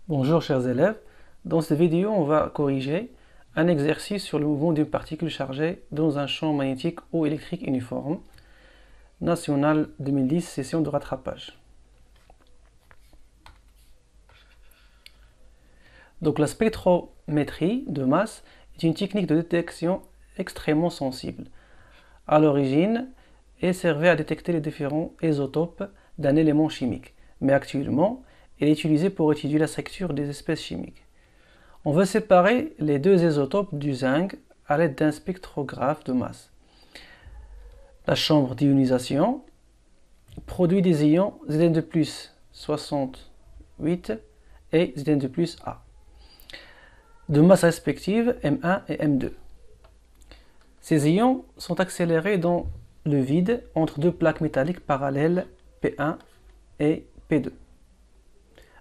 Bonjour chers élèves, dans cette vidéo on va corriger un exercice sur le mouvement d'une particule chargée dans un champ magnétique ou électrique uniforme. National 2010, session de rattrapage. Donc la spectrométrie de masse est une technique de détection extrêmement sensible. À l'origine, elle servait à détecter les différents isotopes d'un élément chimique, mais actuellement, elle est utilisée pour étudier la structure des espèces chimiques. On veut séparer les deux isotopes du zinc à l'aide d'un spectrographe de masse. La chambre d'ionisation produit des ions Zn+68 et Zn+A, de masse respective M1 et M2. Ces ions sont accélérés dans le vide entre deux plaques métalliques parallèles P1 et P2,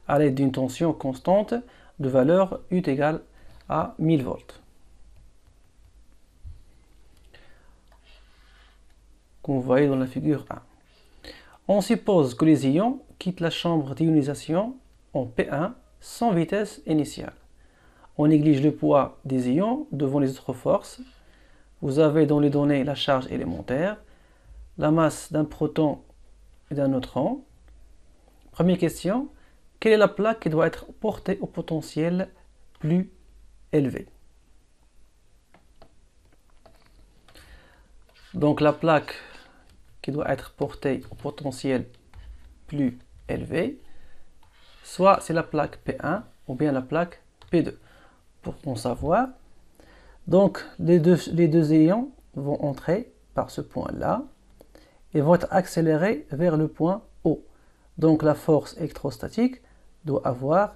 à l'aide d'une tension constante de valeur U égale à 1000 volts. Comme vous voyez dans la figure 1. On suppose que les ions quittent la chambre d'ionisation en P1 sans vitesse initiale. On néglige le poids des ions devant les autres forces. Vous avez dans les données la charge élémentaire, la masse d'un proton et d'un neutron. Première question, quelle est la plaque qui doit être portée au potentiel plus élevé? Donc la plaque qui doit être portée au potentiel plus élevé, soit c'est la plaque P1 ou bien la plaque P2. Pour en savoir, donc les deux ions vont entrer par ce point-là et vont être accélérés vers le point O. Donc la force électrostatique doit avoir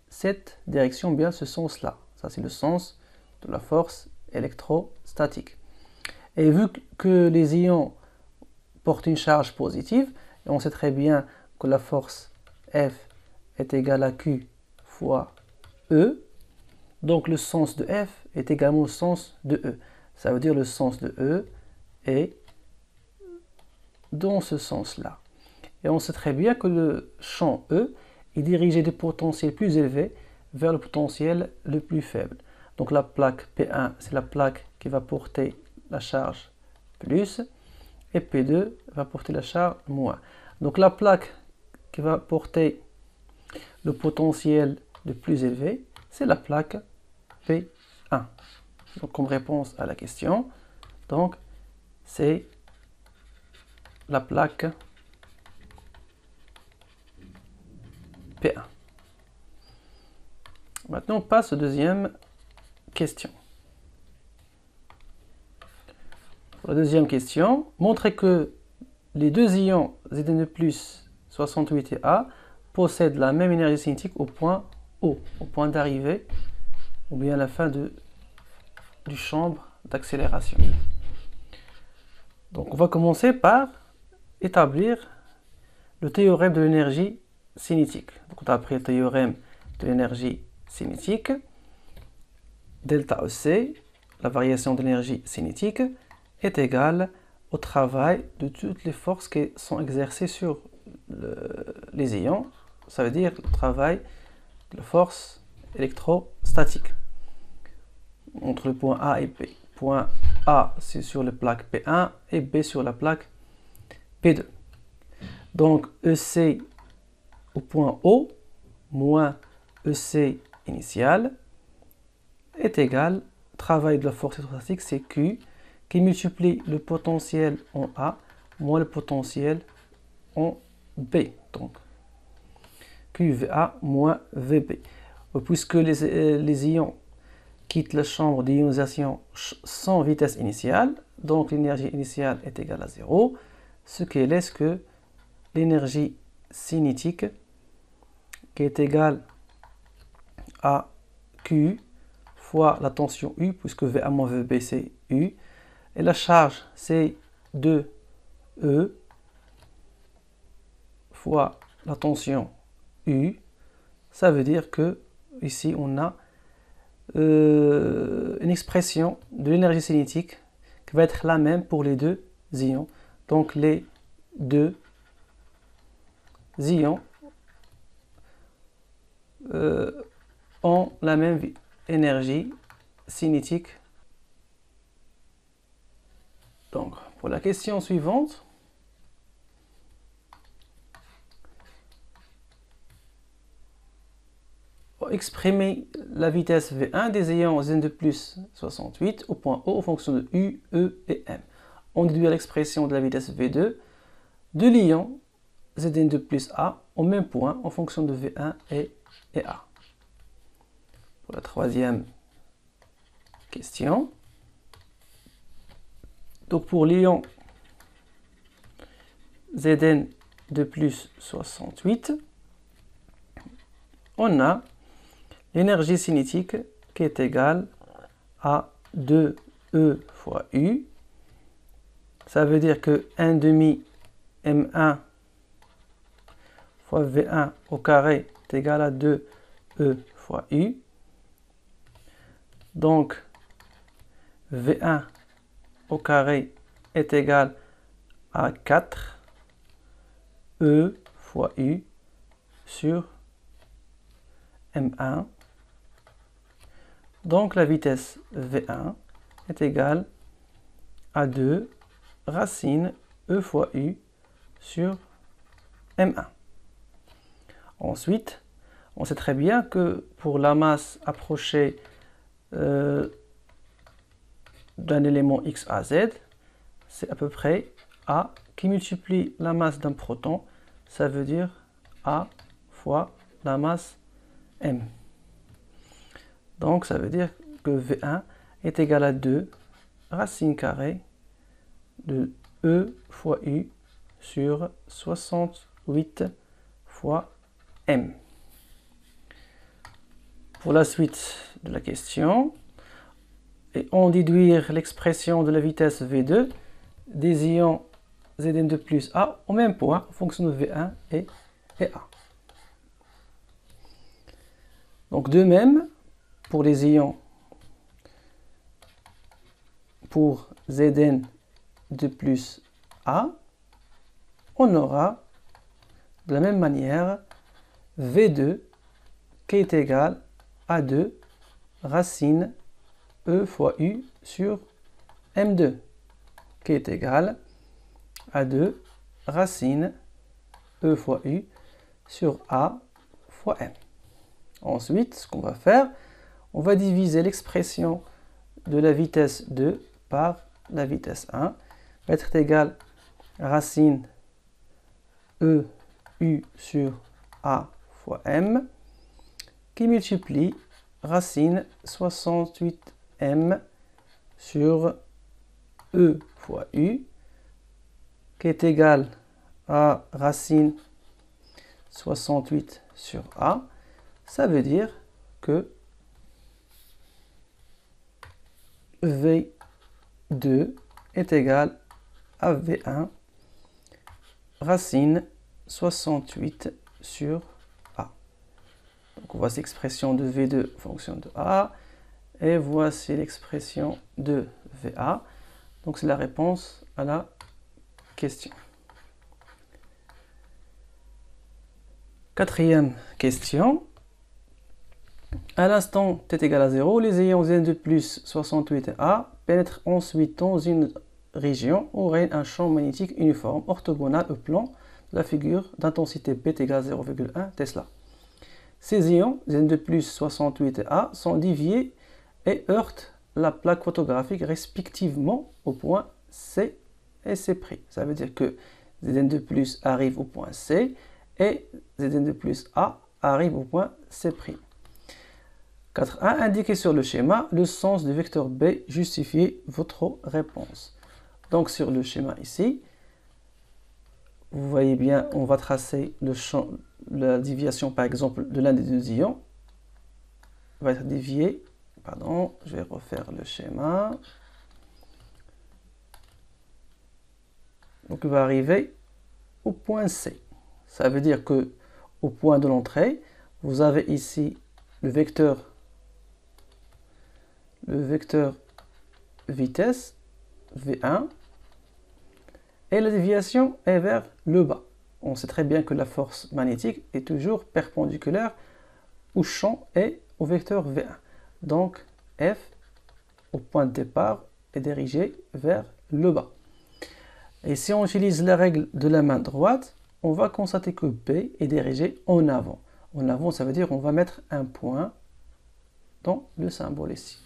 cette direction, bien ce sens-là. Ça c'est le sens de la force électrostatique. Et vu que les ions portent une charge positive, et on sait très bien que la force F est égale à Q fois E, donc le sens de F est également le sens de E. Ça veut dire le sens de E est dans ce sens-là. Et on sait très bien que le champ E est dirigé du potentiel plus élevé vers le potentiel le plus faible. Donc la plaque P1, c'est la plaque qui va porter la charge plus, et P2 va porter la charge moins. Donc la plaque qui va porter le potentiel le plus élevé, c'est la plaque P1. Donc comme réponse à la question, donc c'est la plaque P1. Maintenant on passe aux deuxième question. Pour la deuxième question, montrez que les deux ions Zn+68 et A possèdent la même énergie cinétique au point O, au point d'arrivée, ou bien à la fin du chambre d'accélération. Donc on va commencer par établir le théorème de l'énergie cinétique. Donc on a appris le théorème de l'énergie cinétique, delta EC, la variation de l'énergie cinétique, est égale au travail de toutes les forces qui sont exercées sur les ions. Ça veut dire le travail de la force électrostatique entre le point A et B. Point A, c'est sur la plaque P1 et B sur la plaque P2. Donc EC au point O moins EC initial est égal au travail de la force électrostatique, c'est Q, qui multiplie le potentiel en A moins le potentiel en B. Donc QVA moins VB. Puisque les ions quittent la chambre d'ionisation sans vitesse initiale, donc l'énergie initiale est égale à 0, ce qui laisse que l'énergie cinétique qui est égale à Q fois la tension U, puisque VA moins VB c'est U, et la charge c'est 2E fois la tension U. Ça veut dire que ici on a une expression de l'énergie cinétique qui va être la même pour les deux ions. Donc les deux ions ont la même énergie cinétique. Donc, pour la question suivante, exprimer la vitesse V1 des ions Zn de plus 68 au point O en fonction de U, E et M. On déduit l'expression de la vitesse V2 de l'ion Zn de plus A au même point en fonction de V1 et A. Pour la troisième question, donc pour l'ion Zn de plus 68, on a l'énergie cinétique qui est égale à 2E fois U. Ça veut dire que 1 demi M1 fois V1 au carré est égal à 2E fois U. Donc, V1 au carré est égal à 4 E fois U sur M1. Donc, la vitesse V1 est égale à 2 racine E fois U sur M1. Ensuite, on sait très bien que pour la masse approchée d'un élément X à Z, c'est à peu près A qui multiplie la masse d'un proton, ça veut dire A fois la masse M. Donc ça veut dire que V1 est égal à 2 racine carrée de E fois U sur 68 fois M. Pour la suite de la question, et on déduire l'expression de la vitesse V2 des ions Zn de plus A au même point en fonction de V1 et A. Donc de même, pour les ions, pour Zn de plus A, on aura de la même manière V2 qui est égal à 2 racine E fois U sur M2 qui est égal à 2 racine E fois U sur A fois M. Ensuite, ce qu'on va faire, on va diviser l'expression de la vitesse 2 par la vitesse 1, va être égal à racine E U sur A fois M, qui multiplie racine 68M sur E fois U, qui est égal à racine 68 sur A. Ça veut dire que V2 est égal à V1 racine 68 sur A. Donc voici l'expression de V2 fonction de A et voici l'expression de VA. Donc c'est la réponse à la question. Quatrième question. À l'instant t est égal à 0, les ions Zn de plus 68 et A pénètrent ensuite dans une région où règne un champ magnétique uniforme orthogonal au plan de la figure d'intensité P est égal à 0,1 Tesla. Ces ions Zn de plus 68 et A sont déviés et heurtent la plaque photographique respectivement au point C et C'. Ça veut dire que Zn de plus arrive au point C et Zn de plus A arrive au point C'. 4.1. Indiquez sur le schéma le sens du vecteur B, justifiez votre réponse. Donc sur le schéma ici, vous voyez bien, on va tracer le champ, la déviation par exemple de l'un des deux ions. Va être dévié, pardon, je vais refaire le schéma. Donc il va arriver au point C. Ça veut dire que au point de l'entrée, vous avez ici le vecteur vitesse V1 et la déviation est vers le bas. On sait très bien que la force magnétique est toujours perpendiculaire où champ est au vecteur V1. Donc F au point de départ est dirigé vers le bas. Et si on utilise la règle de la main droite, on va constater que B est dirigé en avant. En avant, ça veut dire on va mettre un point dans le symbole ici.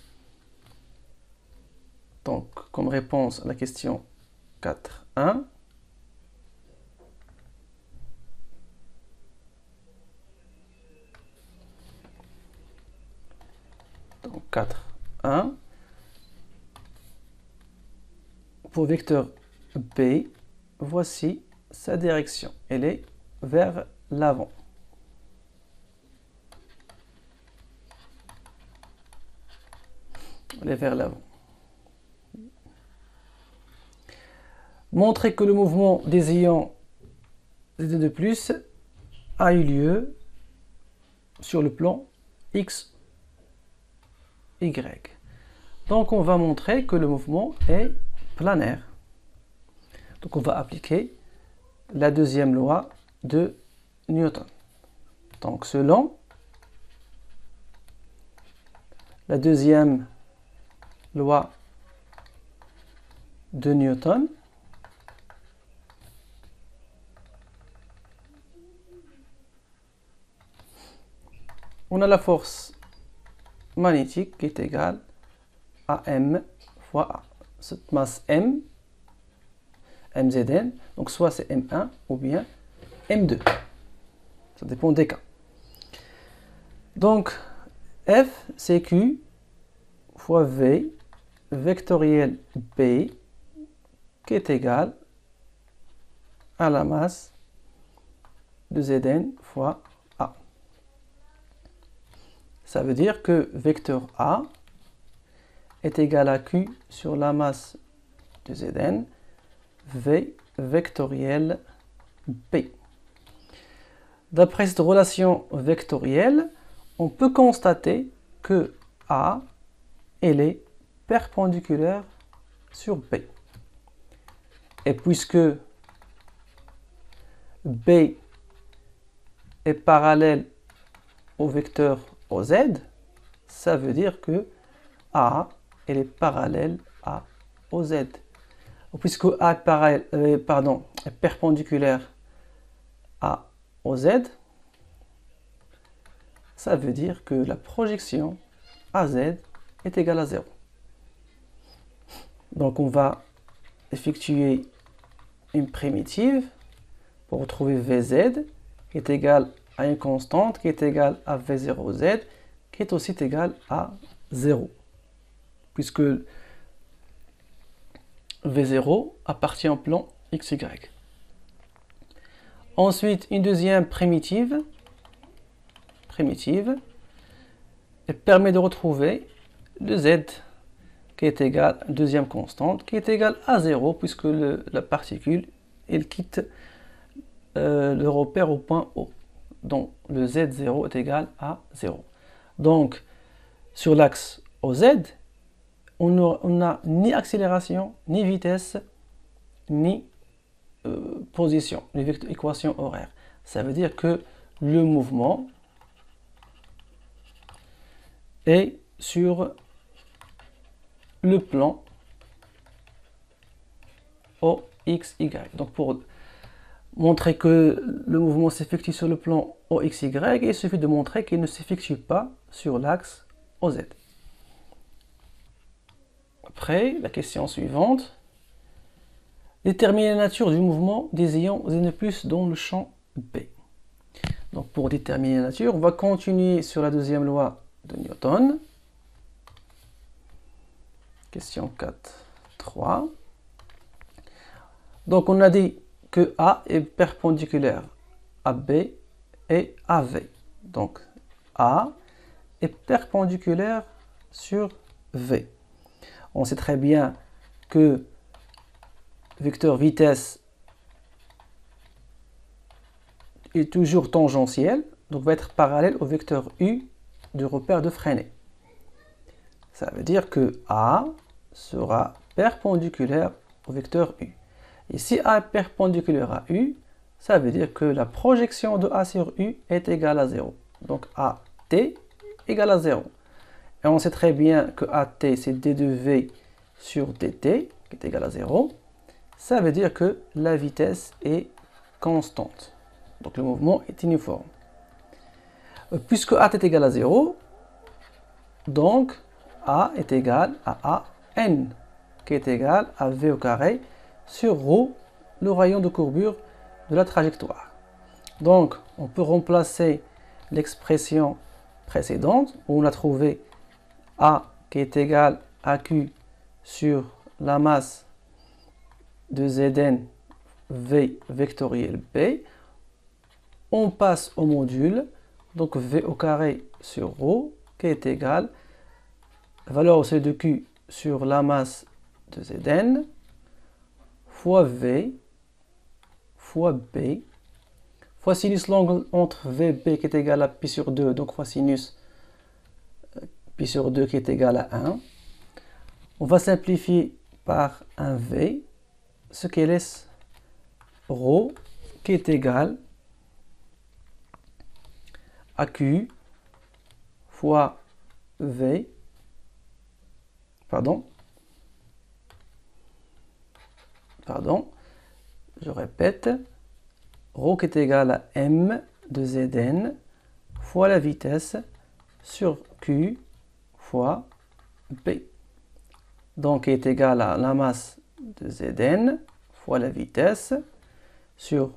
Donc, comme réponse à la question 4.1, donc 4.1, pour vecteur B, voici sa direction. Elle est vers l'avant. Elle est vers l'avant. Montrer que le mouvement des ions Zn2+ a eu lieu sur le plan X, Y. Donc on va montrer que le mouvement est planaire. Donc on va appliquer la deuxième loi de Newton. Donc selon la deuxième loi de Newton, on a la force magnétique qui est égale à M fois A. Cette masse M, mZn, donc soit c'est M1 ou bien M2. Ça dépend des cas. Donc F c'est Q fois V vectoriel B qui est égal à la masse de Zn fois A. Ça veut dire que vecteur A est égal à Q sur la masse de Zn, V vectoriel B. D'après cette relation vectorielle, on peut constater que A elle est perpendiculaire sur B. Et puisque B est parallèle au vecteur OZ, ça veut dire que A elle est parallèle à OZ. Puisque A est perpendiculaire à OZ, ça veut dire que la projection AZ est égale à 0. Donc on va effectuer une primitive pour retrouver Vz qui est égale à une constante qui est égale à V0z qui est aussi égale à 0. Puisque V0 appartient au plan XY. Ensuite, une deuxième primitive elle permet de retrouver le Z qui est égal à une deuxième constante qui est égale à 0 puisque la particule elle quitte le repère au point O. Donc le Z0 est égal à 0. Donc sur l'axe OZ, on n'a ni accélération, ni vitesse, ni position, ni équation horaire. Ça veut dire que le mouvement est sur le plan OXY. Donc pour montrer que le mouvement s'effectue sur le plan OXY, il suffit de montrer qu'il ne s'effectue pas sur l'axe OZ. Après, la question suivante. Déterminer la nature du mouvement des ions Zn+ dans le champ B. Donc pour déterminer la nature, on va continuer sur la deuxième loi de Newton. Question 4.3. Donc on a dit que A est perpendiculaire à B et à V. Donc A est perpendiculaire sur V. On sait très bien que vecteur vitesse est toujours tangentiel, donc va être parallèle au vecteur U du repère de Freinet. Ça veut dire que A sera perpendiculaire au vecteur U. Et si A est perpendiculaire à U, ça veut dire que la projection de A sur U est égale à 0. Donc A AT égale à 0. Et on sait très bien que AT, c'est d de V sur dt, qui est égal à 0. Ça veut dire que la vitesse est constante. Donc le mouvement est uniforme. Puisque AT est égal à 0, donc A est égal à AN, qui est égal à V au carré sur ρ, le rayon de courbure de la trajectoire. Donc on peut remplacer l'expression précédente, où on a trouvé A qui est égal à Q sur la masse de Zn V vectoriel B. On passe au module, donc V au carré sur ρ, qui est égal à la valeur au seuil de Q sur la masse de Zn fois V fois B fois sinus l'angle entre VB qui est égal à pi sur 2, donc fois sinus pi sur 2 qui est égal à 1. On va simplifier par un V, ce qui laisse ρ qui est égal à Q fois V, je répète, ρ qui est égal à m de Zn fois la vitesse sur Q fois B. Donc, qui est égal à la masse de Zn fois la vitesse sur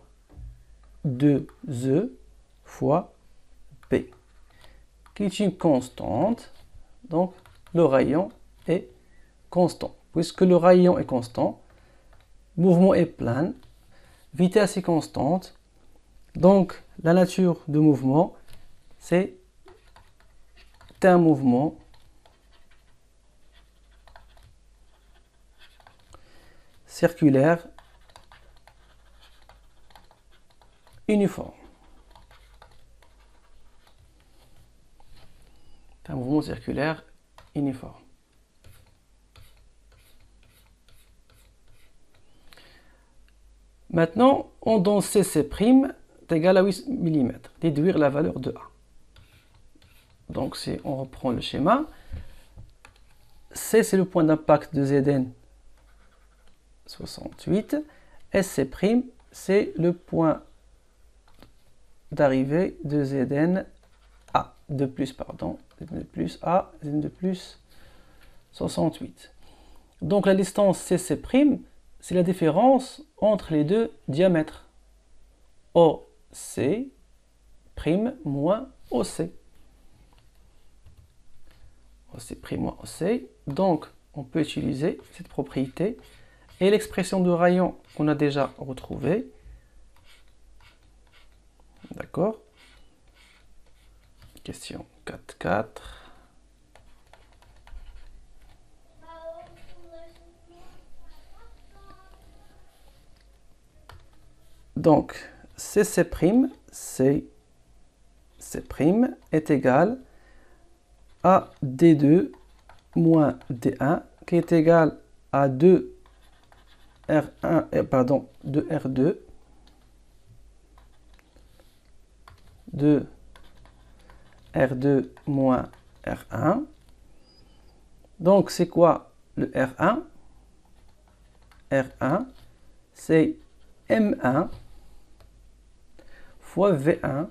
2e fois B, qui est une constante. Donc, le rayon est constant. Puisque le rayon est constant, mouvement est plane, vitesse est constante. Donc, la nature du mouvement, c'est un mouvement circulaire uniforme. C'est un mouvement circulaire uniforme. Maintenant, on donne CC' est égal à 8 mm. Déduire la valeur de A. Donc, si on reprend le schéma, C, c'est le point d'impact de Zn 68. SC', c'est le point d'arrivée de Zn A. De plus, pardon. Zn de plus A, Zn de plus 68. Donc, la distance CC', c'est la différence entre les deux diamètres. OC' moins OC. OC' moins OC. Donc, on peut utiliser cette propriété. Et l'expression de rayon qu'on a déjà retrouvée. D'accord. Question 4.4. Donc, CC' est égal à D2 moins D1 qui est égal à 2R2 moins R1. Donc, c'est quoi le R1? R1, c'est M1 fois V1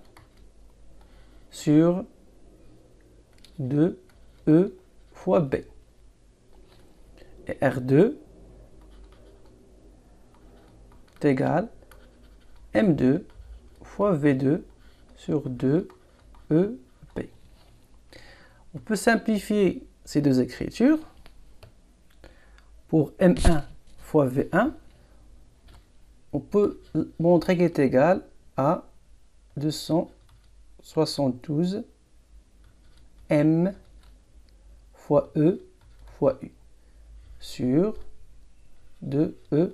sur 2E fois B. Et R2 est égal à M2 fois V2 sur 2EB. On peut simplifier ces deux écritures. Pour M1 fois V1, on peut montrer qu'il est égal à 272 M fois E fois U sur 2E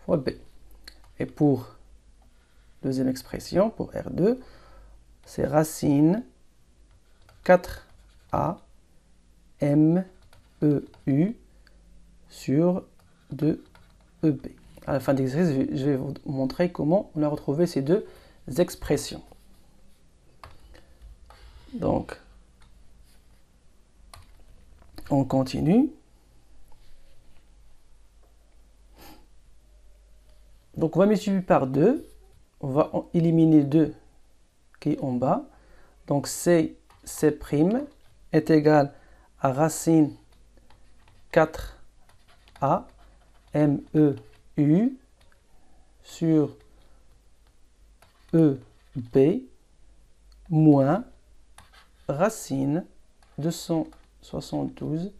fois B. Et pour deuxième expression, pour R2, c'est racine 4A M E U sur 2EB. À la fin de l'exercice, je vais vous montrer comment on a retrouvé ces deux expressions. Donc, on continue. Donc, on va multiplier par 2. On va éliminer 2 qui est en bas. Donc, C' est égal à racine 4A MEU sur EB moins racine 272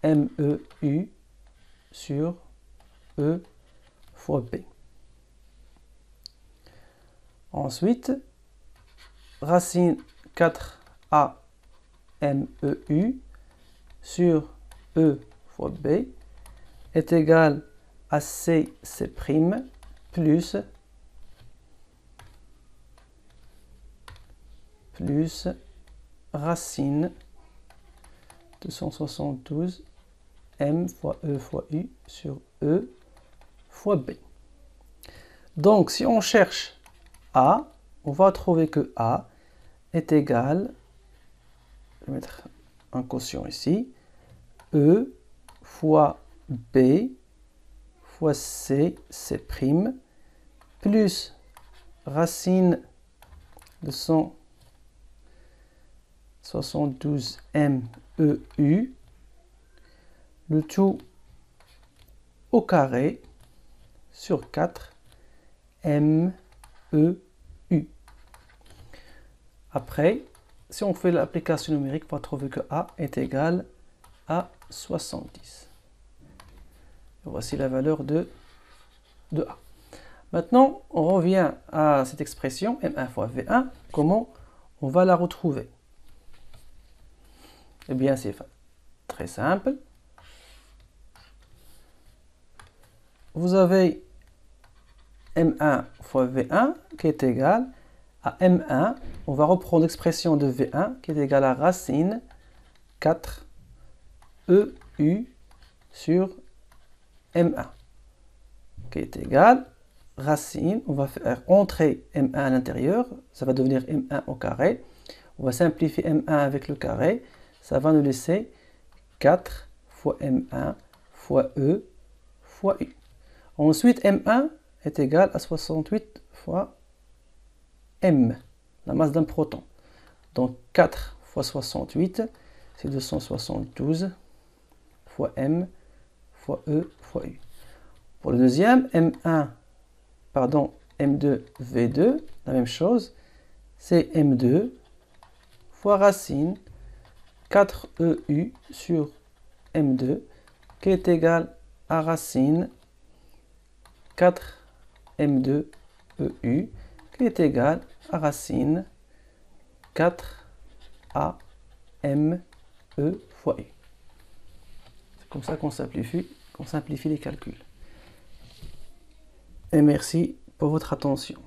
MEU sur E fois B. Ensuite, racine 4A MEU sur E fois B est égal à C' plus racine 272 M fois E fois U sur E fois B. Donc, si on cherche A, on va trouver que A est égal, je vais mettre un quotient ici, E fois B fois C' plus racine de 172 MEU, le tout au carré sur 4 MEU. Après, si on fait l'application numérique, on va trouver que A est égal à 70. Voici la valeur de A. Maintenant, on revient à cette expression M1 fois V1. Comment on va la retrouver? Eh bien, c'est très simple. Vous avez M1 fois V1 qui est égal à M1. On va reprendre l'expression de V1 qui est égale à racine 4 EU sur M1 qui est égal racine, on va faire entrer M1 à l'intérieur, ça va devenir M1 au carré. On va simplifier M1 avec le carré, ça va nous laisser 4 fois M1 fois E fois U. Ensuite, M1 est égal à 68 fois M, la masse d'un proton. Donc 4 fois 68, c'est 272 fois M fois E fois U. Pour le deuxième, M2 V2, la même chose, c'est M2 fois racine 4EU sur M2 qui est égal à racine 4 M2 EU qui est égal à racine 4 AME fois U. C'est comme ça qu'on simplifie les calculs. Et merci pour votre attention.